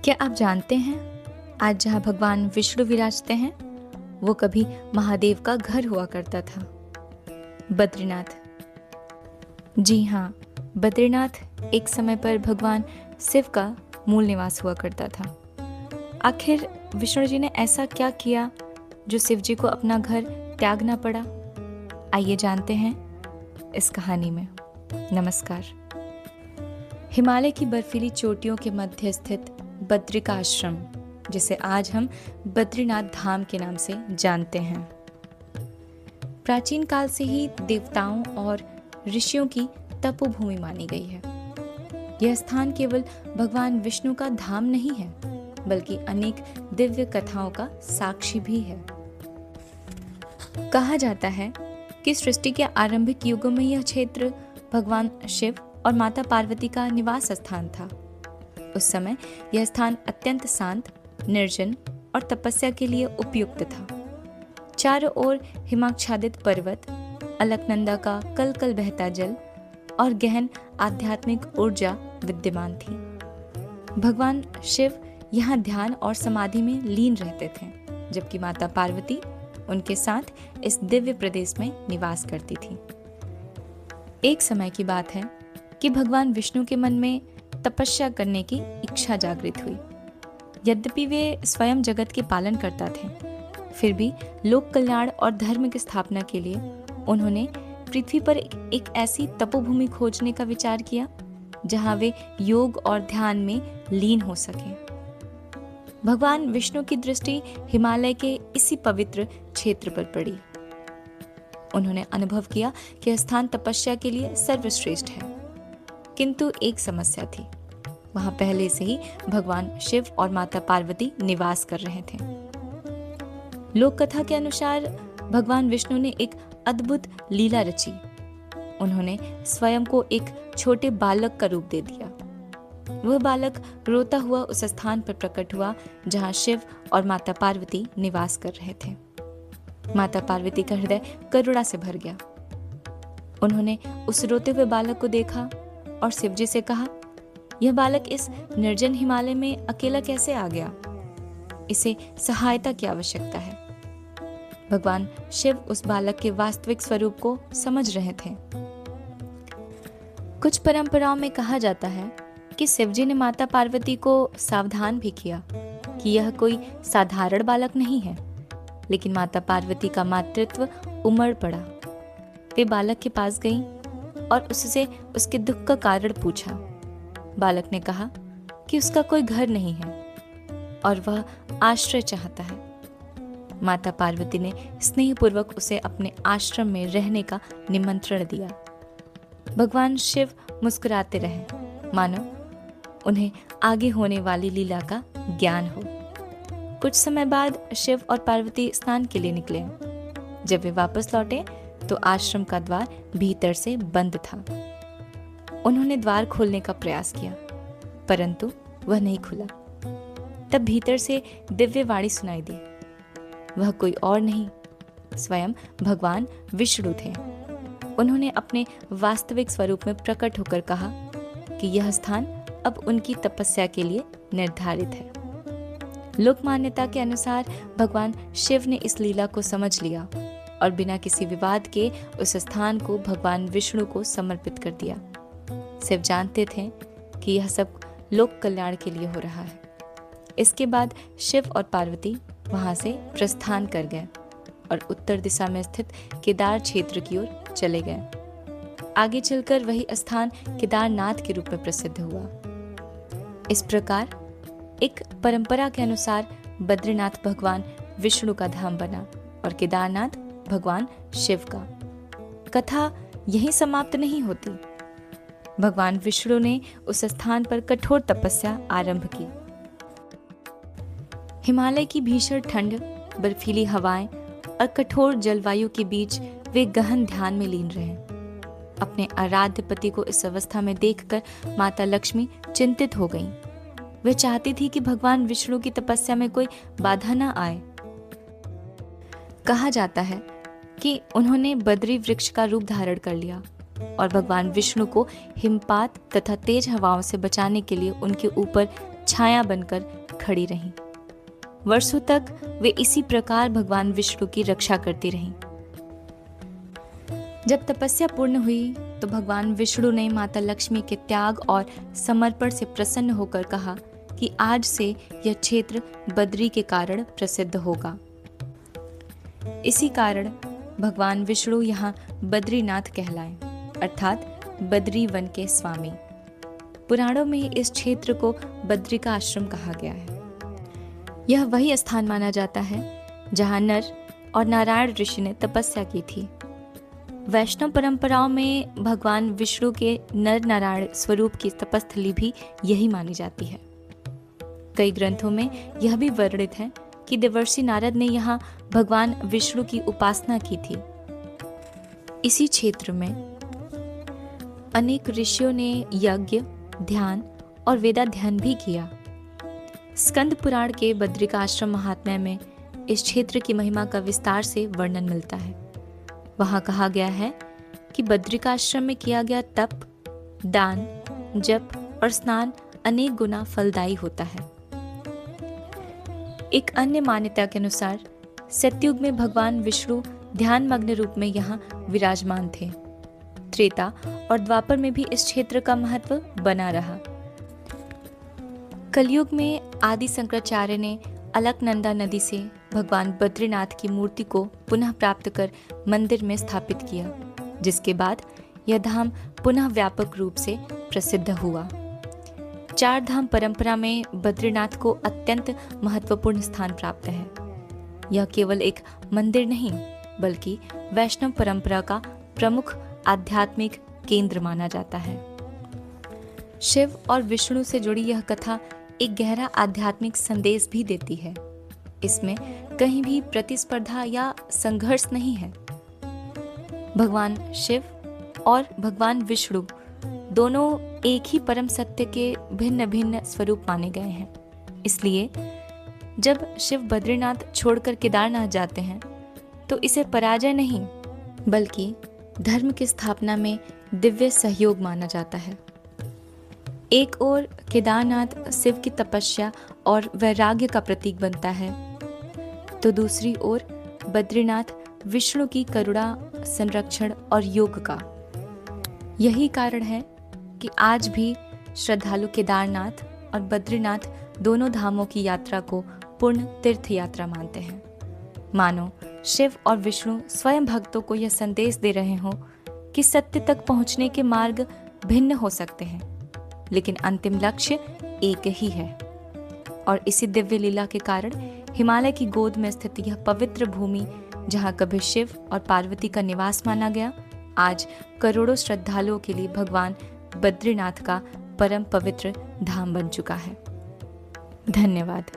क्या आप जानते हैं आज जहाँ भगवान विष्णु विराजते हैं वो कभी महादेव का घर हुआ करता था। बद्रीनाथ। जी हाँ, बद्रीनाथ एक समय पर भगवान शिव का मूल निवास हुआ करता था। आखिर विष्णु जी ने ऐसा क्या किया जो शिव जी को अपना घर त्यागना पड़ा? आइए जानते हैं इस कहानी में। नमस्कार। हिमालय की बर्फीली चोटियों के मध्य स्थित बद्रिका आश्रम, जिसे आज हम बद्रीनाथ धाम के नाम से जानते हैं, प्राचीन काल से ही देवताओं और ऋषियों की तपोभूमि मानी गई है। यह स्थान केवल भगवान विष्णु का धाम नहीं है, बल्कि अनेक दिव्य कथाओं का साक्षी भी है। कहा जाता है कि सृष्टि के आरंभिक युगों में यह क्षेत्र भगवान शिव और माता पार्वती का निवास स्थान था। उस समय यह स्थान अत्यंत शांत, निर्जन और तपस्या के लिए उपयुक्त था। चारों ओर हिमाच्छादित पर्वत, अलकनंदा का कल-कल बहता जल और गहन आध्यात्मिक ऊर्जा विद्यमान थी। भगवान शिव यहाँ ध्यान और समाधि में लीन रहते थे, जबकि माता पार्वती उनके साथ इस दिव्य प्रदेश में निवास करती थी। एक समय की बात है कि भगवान विष्णु के मन में तपस्या करने की इच्छा जागृत हुई। यद्यपि वे स्वयं जगत के पालन करता थे, फिर भी लोक कल्याण और धर्म की स्थापना के लिए उन्होंने पृथ्वी पर एक ऐसी तपोभूमि खोजने का विचार किया जहां वे योग और ध्यान में लीन हो सके। भगवान विष्णु की दृष्टि हिमालय के इसी पवित्र क्षेत्र पर पड़ी। उन्होंने अनुभव किया कि यह स्थान तपस्या के लिए सर्वश्रेष्ठ है। किंतु एक समस्या थी, वहां पहले से ही भगवान शिव और माता पार्वती निवास कर रहे थे। लोक कथा के अनुसार भगवान विष्णु ने एक अद्भुत लीला रची। उन्होंने स्वयं को एक छोटे बालक का रूप दे दिया। वह बालक रोता हुआ उस स्थान पर प्रकट हुआ जहां शिव और माता पार्वती निवास कर रहे थे। माता पार्वती का हृदय करुणा से भर गया। उन्होंने उस रोते हुए बालक को देखा और शिव जी से कहा, यह बालक इस निर्जन हिमालय में अकेला कैसे आ गया? इसे सहायता की आवश्यकता है। भगवान शिव उस बालक के वास्तविक स्वरूप को समझ रहे थे। कुछ परंपराओं में कहा जाता है कि शिव जी ने माता पार्वती को सावधान भी किया कि यह कोई साधारण बालक नहीं है, लेकिन माता पार्वती का मातृत्व उमड़ पड़ा। वे बालक के पास गईं और उससे उसके दुख का कारण पूछा। बालक ने कहा कि उसका कोई घर नहीं है और वह आश्रय चाहता है। माता पार्वती ने स्नेहपूर्वक उसे अपने आश्रम में रहने का निमंत्रण दिया। भगवान शिव मुस्कुराते रहे, मानो उन्हें आगे होने वाली लीला का ज्ञान हो। कुछ समय बाद शिव और पार्वती स्नान के लिए निकले। जब वे वापस लौटे तो आश्रम का द्वार भीतर से बंद था। उन्होंने द्वार खोलने का प्रयास किया, परंतु वह नहीं खुला। तब भीतर से दिव्य वाणी सुनाई दी। वह कोई और नहीं, स्वयं भगवान विष्णु थे। उन्होंने अपने वास्तविक स्वरूप में प्रकट होकर कहा कि यह स्थान अब उनकी तपस्या के लिए निर्धारित है। लोक मान्यता के अनुसार भगवान शिव ने इस लीला को समझ लिया और बिना किसी विवाद के उस स्थान को भगवान विष्णु को समर्पित कर दिया। शिव जानते थे कि यह सब लोक कल्याण के लिए हो रहा है। इसके बाद शिव और पार्वती वहां से प्रस्थान कर गए और उत्तर दिशा में स्थित केदार क्षेत्र की ओर चले गए। आगे चलकर वही स्थान केदारनाथ के रूप में प्रसिद्ध हुआ। इस प्रकार एक परंपरा के अनुसार बद्रीनाथ भगवान विष्णु का धाम बना और केदारनाथ भगवान शिव का। कथा यहीं समाप्त नहीं होती। भगवान विष्णु ने उस स्थान पर कठोर तपस्या आरंभ की। हिमालय की भीषण ठंड, बर्फीली हवाएं और कठोर जलवायु के बीच वे गहन ध्यान में लीन रहे। अपने आराध्य पति को इस अवस्था में देखकर माता लक्ष्मी चिंतित हो गईं। वे चाहती थी कि भगवान विष्णु की तपस्या में कोई बाधा न आए। कहा जाता है कि उन्होंने बद्री वृक्ष का रूप धारण कर लिया और भगवान विष्णु को हिमपात तथा तेज हवाओं से बचाने के लिए उनके ऊपर छाया बनकर खड़ी रहीं। वर्षों तक वे इसी प्रकार भगवान विष्णु की रक्षा करती रहीं। जब तपस्या पूर्ण हुई तो भगवान विष्णु ने माता लक्ष्मी के त्याग और समर्पण से प्रसन्न होकर कहा कि आज से यह क्षेत्र बद्री के कारण प्रसिद्ध होगा। इसी कारण भगवान विष्णु यहाँ बद्रीनाथ कहलाए, अर्थात बद्री वन के स्वामी। पुराणों में इस क्षेत्र को बद्री का आश्रम कहा गया है। यह वही स्थान माना जाता है जहाँ नर और नारायण ऋषि ने तपस्या की थी। वैष्णव परंपराओं में भगवान विष्णु के नर नारायण स्वरूप की तपस्थली भी यही मानी जाती है। कई ग्रंथों में यह भी वर्णित है कि देवर्षि नारद ने यहाँ भगवान विष्णु की उपासना की थी। इसी क्षेत्र में अनेक ऋषियों ने यज्ञ, ध्यान और वेदाध्ययन भी किया। स्कंद पुराण के बद्रिका आश्रम महात्म्य में इस क्षेत्र की महिमा का विस्तार से वर्णन मिलता है। वहां कहा गया है कि बद्रिकाश्रम में किया गया तप, दान, जप और स्नान अनेक गुना फलदायी होता है। एक अन्य मान्यता के अनुसार सतयुग में भगवान विष्णु ध्यान मग्न रूप में यहाँ विराजमान थे। त्रेता और द्वापर में भी इस क्षेत्र का महत्व बना रहा। कलयुग में आदि शंकराचार्य ने अलकनंदा नदी से भगवान बद्रीनाथ की मूर्ति को पुनः प्राप्त कर मंदिर में स्थापित किया, जिसके बाद यह धाम पुनः व्यापक रूप से प्रसिद्ध हुआ। चार धाम परंपरा में बद्रीनाथ को अत्यंत महत्वपूर्ण स्थान प्राप्त है। यह केवल एक मंदिर नहीं बल्कि वैष्णव परंपरा का प्रमुख आध्यात्मिक केंद्र माना जाता है। शिव और विष्णु से जुड़ी यह कथा एक गहरा आध्यात्मिक संदेश भी देती है। इसमें कहीं भी प्रतिस्पर्धा या संघर्ष नहीं है। भगवान शिव और भगवान विष्णु दोनों एक ही परम सत्य के भिन्न भिन्न स्वरूप माने गए हैं। इसलिए जब शिव बद्रीनाथ छोड़कर केदारनाथ जाते हैं तो इसे पराजय नहीं बल्कि धर्म की स्थापना में दिव्य सहयोग माना जाता है। एक ओर केदारनाथ शिव की तपस्या और वैराग्य का प्रतीक बनता है, तो दूसरी ओर बद्रीनाथ विष्णु की करुणा, संरक्षण और योग का। यही कारण है कि आज भी श्रद्धालु केदारनाथ और बद्रीनाथ दोनों धामों की यात्रा को पूर्ण तीर्थ यात्रा मानते हैं। मानो शिव और विष्णु स्वयं भक्तों को यह संदेश दे रहे हों कि सत्य तक पहुंचने के मार्ग भिन्न हो सकते हैं, लेकिन अंतिम लक्ष्य एक ही है। और इसी दिव्य लीला के कारण हिमालय की गोद में स्थित यह पवित्र भूमि, जहाँ कभी शिव और पार्वती का निवास माना गया, आज करोड़ों श्रद्धालुओं के लिए भगवान बद्रीनाथ का परम पवित्र धाम बन चुका है। धन्यवाद।